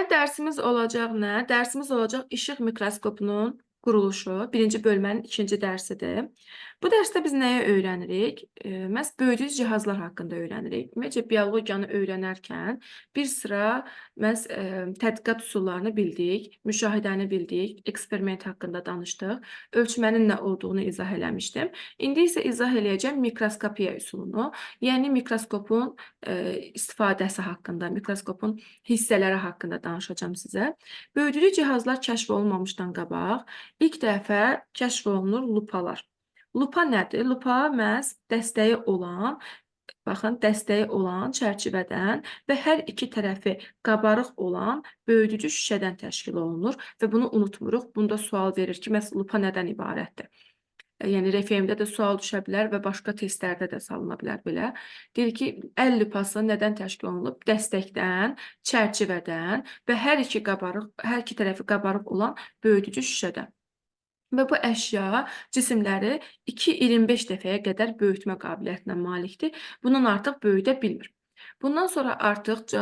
Dərsimiz olacaq nə? Dərsimiz olacaq işıq mikroskopunun quruluşu. Birinci bölmənin ikinci dərsidir. Bu dərsdə biz nəyi öyrənirik? Məhz böyüdüyüz cihazlar haqqında öyrənirik. Ümumiyyətcə, biologiyanı öyrənərkən bir sıra məhz tədqiqat üsullarını bildik, müşahidəni bildik, eksperiment haqqında danışdıq, ölçmənin nə olduğunu izah eləmişdim. İndi isə izah eləyəcəm mikroskopiya üsulunu, yəni mikroskopun istifadəsi haqqında, mikroskopun hissələri haqqında danışacağım sizə. Böyüdülü cihazlar kəşf olunmamışdan qabaq ilk dəfə kəşf olunur lupalar. Lupa nədir? Lupa məhz dəstəyi olan çərçivədən və hər iki tərəfi qabarıq olan böyüdücü şüşədən təşkil olunur və bunu unutmuruq. Bunda sual verir ki, məhz lupa nədən ibarətdir? Yəni RFM-də də sual düşə bilər və başqa testlərdə də salına bilər belə. Deyir ki, əl lupası nədən təşkil olunub? Dəstəkdən, çərçivədən və hər iki tərəfi qabarıq olan böyüdücü şüşədən. Və bu əşya cisimləri 2-25 dəfəyə qədər böyütmə qabiliyyətinə malikdir. Bundan artıq böyüdə bilmir. Bundan sonra artıq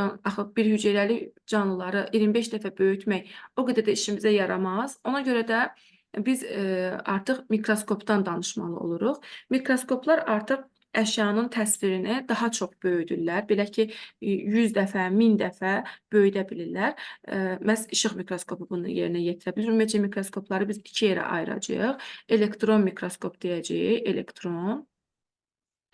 bir hüceyrəli canlıları 25 dəfə böyütmək o qədər də işimizə yaramaz. Ona görə də biz artıq mikroskopdan danışmalı oluruq. Mikroskoplar artıq əşyanın təsvirini daha çox böyüdürlər. Belə ki, 100 dəfə, 1000 dəfə böyüdə bilirlər. Məhz işıq mikroskopu bunu yerinə yetirə bilir. Ümumiyyətcə, mikroskopları biz iki yerə ayıracağıq. Elektron mikroskop deyəcəyik, elektron.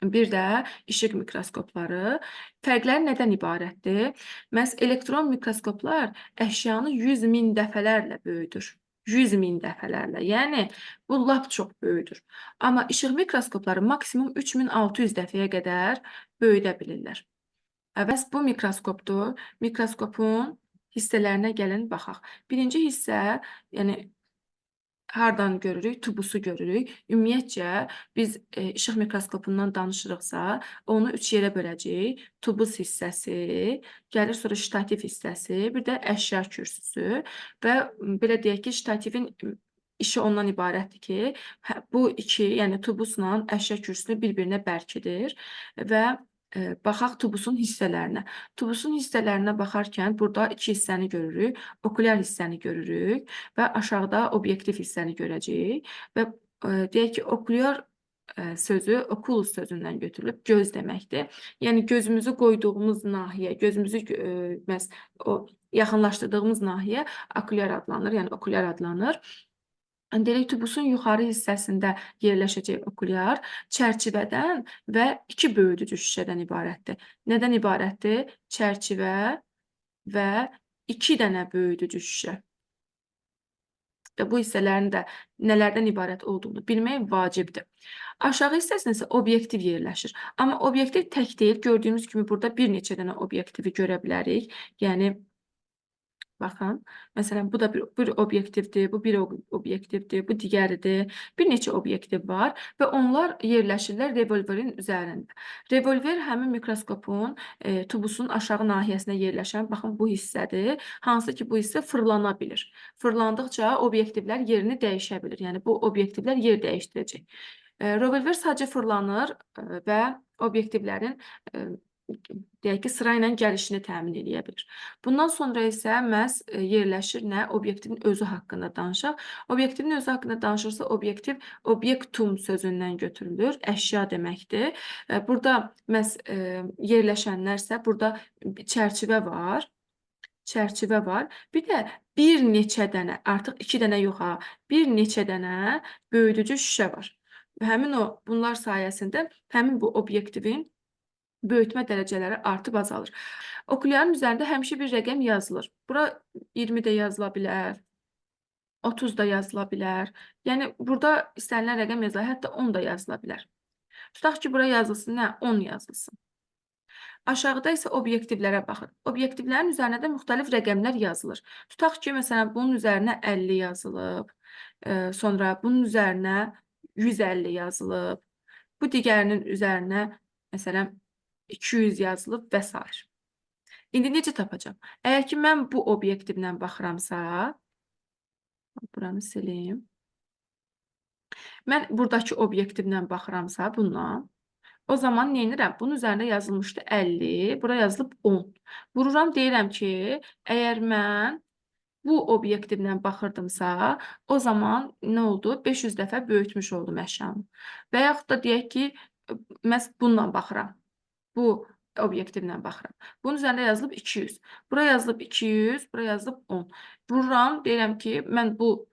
Bir də işıq mikroskopları. Fərqləri nədən ibarətdir? Məhz elektron mikroskoplar əşyanı 100 min dəfələrlə böyüdür. 100 min dəfələrlə. Yəni, bu lap çox böyüdür. Amma işıq mikroskopları maksimum 3600 dəfəyə qədər böyüdə bilirlər. Bəs bu mikroskopdur. Mikroskopun hissələrinə gəlin, baxaq. Birinci hissə, yəni hardan görürük? Tubusu görürük. Ümumiyyətcə, biz işıq mikroskopundan danışırıqsa, onu 3 yerə böləcəyik. Tubus hissəsi, gəlir sonra ştativ hissəsi, bir də əşya kürsüsü və belə deyək ki, ştativin işi ondan ibarətdir ki, bu iki, yəni tubusla əşya kürsüsünü bir-birinə bərkidir və baxaq tubusun hissələrinə. Tubusun hissələrinə baxarkən burada iki hissəni görürük. Okulyar hissəni görürük və aşağıda obyektiv hissəni görəcəyik. Və deyək ki, okulyar sözü okulus sözündən götürülüb, göz deməkdir. Yəni, gözümüzü qoyduğumuz nahiyə, gözümüzü yaxınlaşdırdığımız nahiyə okulyar adlanır, yəni okulyar adlanır. Deyək, tubusun yuxarı hissəsində yerləşəcək okulyar çərçivədən və iki böyüdücü şüşədən ibarətdir. Nədən ibarətdir? Çərçivə və iki dənə böyüdücü şüşə. Və bu hissələrin də nələrdən ibarət olduğunu bilmək vacibdir. Aşağı hissəsində isə obyektiv yerləşir. Amma obyektiv tək deyil. Gördüyümüz kimi burada bir neçə dənə obyektivi görə bilərik. Yəni, baxın, məsələn, bu da bir obyektivdir, bu bir obyektivdir, bu digəridir. Bir neçə obyektiv var və onlar yerləşirlər revolverin üzərində. Revolver həmin mikroskopun tubusun aşağı nahiyəsində yerləşən, baxın, bu hissədir. Hansı ki, bu hissə fırlana bilir. Fırlandıqca obyektivlər yerini dəyişə bilir. Yəni, bu obyektivlər yer dəyişdirəcək. Revolver sadəcə fırlanır və obyektivlərin deyək ki, sıra ilə gəlişini təmin edə bilir. Bundan sonra isə məhz yerləşir nə? Obyektivin özü haqqında danışaq. Obyektivin özü haqqında danışırsa, obyektum sözündən götürülür, əşya deməkdir. Burada məhz yerləşənlərsə, burada çərçivə var. Çərçivə var. Bir də bir neçə dənə, artıq 2 dənə yox ha, bir neçə dənə böyüdücü şüşə var. Və bunlar sayəsində həmin bu obyektivin böyütmə dərəcələri artıb azalır. Okulyarın üzərində həmişə bir rəqəm yazılır. Bura 20 də yazıla bilər, 30 da yazıla bilər. Yəni, burada istənilən rəqəm yazılar, hətta 10 da yazıla bilər. Tutaq ki, bura yazılsın, nə? 10 yazılsın. Aşağıda isə obyektivlərə baxın. Obyektivlərin üzərinə də müxtəlif rəqəmlər yazılır. Tutaq ki, məsələn, bunun üzərinə 50 yazılıb, sonra bunun üzərinə 150 yazılıb, bu digərinin üzərinə, məsələn, 200 yazılıb və s. İndi necə tapacam? Əgər ki, mən bu obyektivlə baxıramsa, buranı silim. Mən buradakı obyektivlə baxıramsa, bundan, O zaman neynirəm? Bunun üzərində yazılmışdı 50, bura yazılıb 10. Vururam, deyirəm ki, əgər mən bu obyektivlə baxırdımsa, o zaman nə oldu? 500 dəfə böyütmüş oldum əşyanı. Və yaxud da deyək ki, məhz bununla baxıram. Bu obyektivlə baxıram. Bunun üzərində yazılıb 200. Bura yazılıb 200, bura yazılıb 10. Vururam, deyirəm ki, mən bu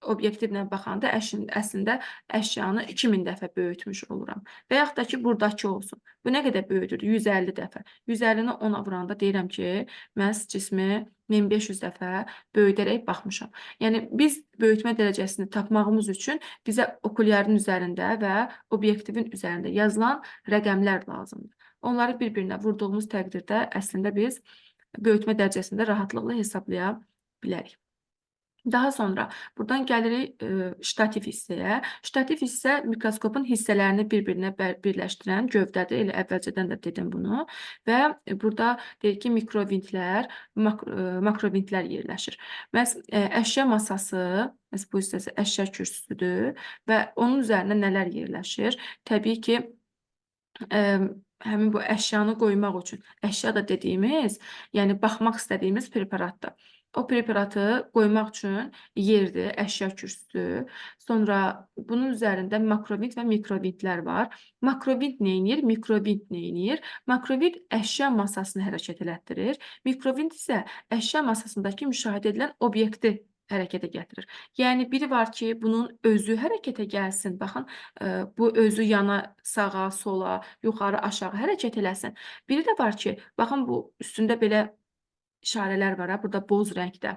obyektivlə baxanda əslində əşyanı 2000 dəfə böyütmüş oluram. Və yaxud da ki, buradakı olsun. Bu nə qədər böyüdür? 150 dəfə. 150-ni 10-a vuranda deyirəm ki, məhz cismi 1500 dəfə böyüdərək baxmışam. Yəni, biz böyütmə dərəcəsini tapmağımız üçün bizə okulyarın üzərində və obyektivin üzərində yazılan rəqəmlər lazımdır. Onları bir-birinə vurduğumuz təqdirdə əslində biz böyütmə dərəcəsində rahatlıqla hesablaya bilərik. Daha sonra buradan gəlirik ştativ hissəyə. Ştativ hissə mikroskopun hissələrini bir-birinə birləşdirən gövdədir. Elə əvvəlcədən də dedim bunu. Və burada deyək ki, mikrovintlər, makrovintlər yerləşir. Məhz əşya masası, məhz bu hissəsi əşya kürsüsüdür və onun üzərində nələr yerləşir? Təbii ki, həmin bu əşyanı qoymaq üçün, əşya da dediyimiz, yəni baxmaq istədiyimiz preparatdır. O preparatı qoymaq üçün yerdir, əşya kürsüsü. Sonra bunun üzərində makrovint və mikrovintlər var. Makrovint neynir? Mikrovint neynir? Makrovint əşya masasını hərəkət elətdirir. Mikrovint isə əşya masasındakı müşahidə edilən obyekti hərəkətə gətirir. Yəni, biri var ki, bunun özü hərəkətə gəlsin. Baxın, bu özü yana, sağa, sola, yuxarı, aşağı hərəkət eləsin. Biri də var ki, baxın, bu üstündə belə işarələr var, burada boz rəngdə.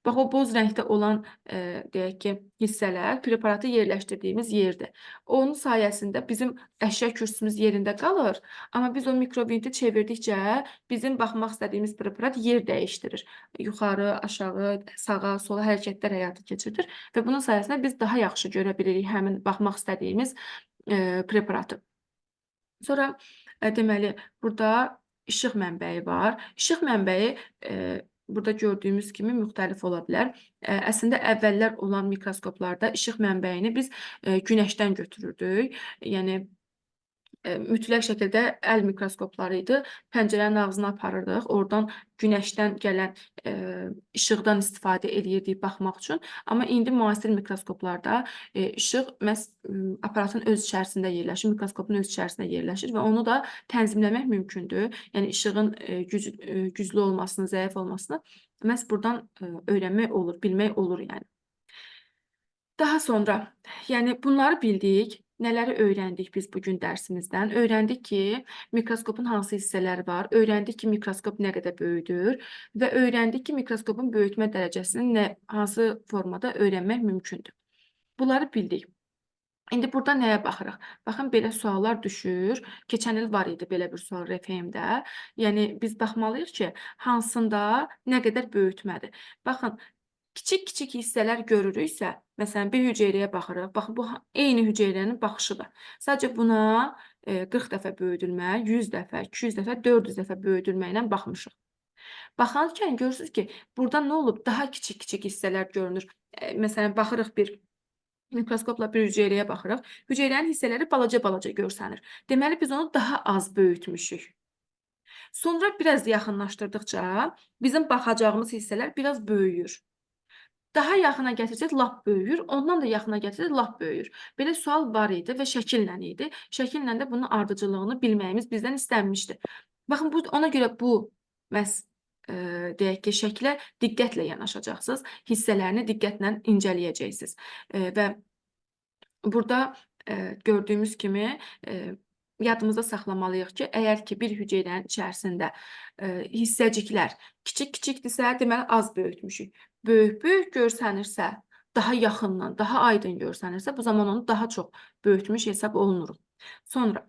Bax, o boz rəngdə olan, deyək ki, hissələr preparatı yerləşdirdiyimiz yerdir. Onun sayəsində bizim əşya kürsümüz yerində qalır, amma biz o mikrovinti çevirdikcə bizim baxmaq istədiyimiz preparat yer dəyişdirir. Yuxarı, aşağı, sağa, sola hərəkətlər həyata keçirilir və bunun sayəsində biz daha yaxşı görə bilirik həmin baxmaq istədiyimiz preparatı. Sonra, deməli, burada işıq mənbəyi var. İşıq mənbəyi, burada gördüyümüz kimi müxtəlif ola bilər. Əslində, əvvəllər olan mikroskoplarda işıq mənbəyini biz günəşdən götürürdük. Yəni, mütləq şəkildə əl mikroskopları idi. Pəncərənin ağzına aparırdıq. Oradan günəşdən gələn işıqdan istifadə edirdik baxmaq üçün. Amma indi müasir mikroskoplarda işıq məhz aparatın öz içərisində yerləşir, mikroskopun öz içərisində yerləşir və onu da tənzimləmək mümkündür. Yəni, işığın güclü olmasını, zəif olmasını məhz buradan öyrənmək olur, bilmək olur yəni. Daha sonra, yəni bunları bildik. Nələri öyrəndik biz bugün dərsimizdən? Öyrəndik ki, mikroskopun hansı hissələri var, öyrəndik ki, mikroskop nə qədər böyüdür və öyrəndik ki, mikroskopun böyütmə dərəcəsini hansı formada öyrənmək mümkündür. Bunları bildik. İndi burada nəyə baxırıq? Baxın, belə suallar düşür. Keçən il var idi belə bir sual RFM-də. Yəni, biz baxmalıyıq ki, hansında nə qədər böyütmədir. Baxın, kiçik-kiçik hissələr görürüksə, məsələn, bir hüceyrəyə baxırıq. Baxın, bu eyni hüceyrənin baxışıdır. Sadəcə buna 40 dəfə böyüdülmə, 100 dəfə, 200 dəfə, 400 dəfə böyüdülməklə baxmışıq. Baxarkən görürsünüz ki, burada nə olub? Daha kiçik-kiçik hissələr görünür. Məsələn, baxırıq bir mikroskopla bir hüceyrəyə baxırıq. Hüceyrənin hissələri balaca-balaca görsənir. Deməli, biz onu daha az böyütmüşük. Sonra biraz yaxınlaşdırdıqca bizim baxacağımız hissələr biraz böyüyür. Daha yaxına gətirsək lap böyüyür, ondan da yaxına gətirsək lap böyüyür. Belə sual var idi və şəkillə idi. Şəkillə də bunun ardıcıllığını bilməyimiz bizdən istənmişdi. Baxın, ona görə bu məhz deyək ki, şəklə diqqətlə yanaşacaqsınız, hissələrini diqqətlə incələyəcəksiniz. Və burada gördüyümüz kimi yadımızda saxlamalıyıq ki, əgər ki, bir hüceyrənin içərisində hissəciklər kiçik-kiçikdirsə, deməli az böyütmüşük. Böyük-böyük görsənirsə, daha yaxından, daha aydın görsənirsə, bu zaman onu daha çox böyütmüş hesab olunuruq. Sonra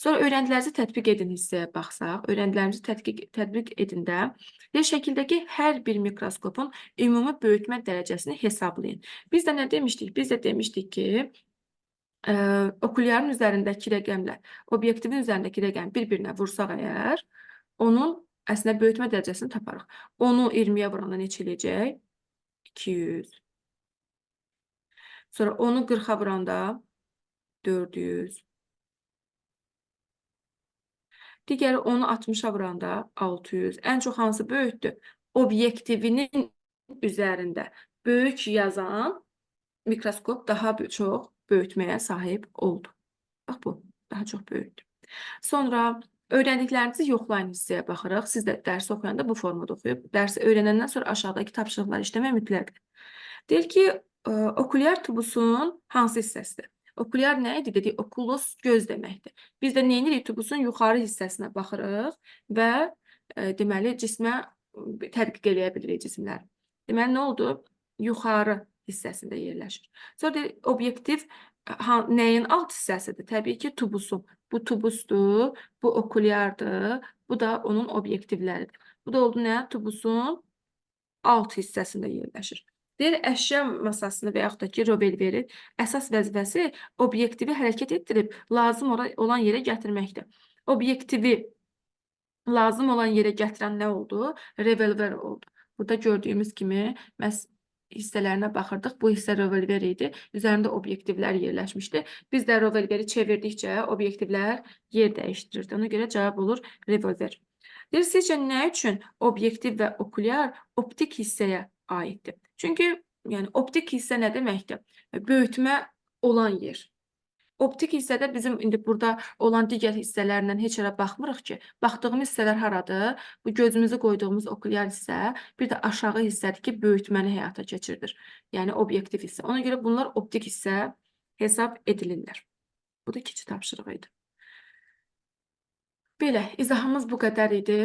öyrəndilərinizi tətbiq edin hissəyə baxsaq, öyrəndilərinizi tətbiq edində şəkildəki hər bir mikroskopun ümumi böyütmə dərəcəsini hesablayın. Biz də nə demişdik? Biz də demişdik ki, okulyarın üzərindəki rəqəmlə obyektivin üzərindəki rəqəm bir-birinə vursaq əgər, onun əslində böyütmə dərəcəsini taparıq. 10-u 20-yə vuranda neçə eləyəcək? 200. Sonra onu 40-a vuranda 400. Digəri onu 60-a vuranda 600. Ən çox hansı böyükdür? Obyektivinin üzərində böyük yazan mikroskop daha çox böyütməyə sahib oldu. Bax bu, daha çox böyükdür. Sonra öyrəndiklərinizi yoxlayın hissəyə baxırıq. Siz də dərsi oxuyanda bu formada oxuyub, dərsi öyrənəndən sonra aşağıdakı tapşırıqları işləmək mütləqdir. Deyir ki, okulyar tubusun hansı hissəsidir? Okulyar nə idi? Dedik, okulus göz deməkdir. Biz də nə edirik? Tubusun yuxarı hissəsinə baxırıq və deməli, cismə tədqiq eləyə bilirik cisimləri. Deməli, nə oldu? Yuxarı hissəsində yerləşir. Sonra deyir, obyektiv nəyin alt hissəsidir? Təbii ki, tubusun. Bu tubusdur, bu okulyardır, bu da onun obyektivləridir. Bu da oldu nə? Tubusun alt hissəsində yerləşir. Deyir, əşya masasını və yaxud da ki, revolveri əsas vəzifəsi obyektivi hərəkət etdirib lazım olan yerə gətirməkdir. Obyektivi lazım olan yerə gətirən nə oldu? Revolver oldu. Burada gördüyümüz kimi məhz hissələrinə baxırdıq. Bu hissə revolver idi. Üzərində obyektivlər yerləşmişdi. Biz də revolveri çevirdikcə obyektivlər yer dəyişdirirdi. Ona görə cavab olur revolver. Deyir, sizcə nə üçün obyektiv və okulyar optik hissəyə aiddir? Çünki yəni, optik hissə nə deməkdir? Böyütmə olan yer. Optik hissədə bizim indi burada olan digər hissələrlə heç yerə baxmırıq ki, baxdığımız hissələr haradır? Bu gözümüzü qoyduğumuz okulyar hissə, bir də aşağı hissədir ki, böyütməni həyata keçirilir. Yəni, obyektiv hissə. Ona görə bunlar optik hissə hesab edilirlər. Bu da ikinci tapşırıq idi. Belə, izahımız bu qədər idi.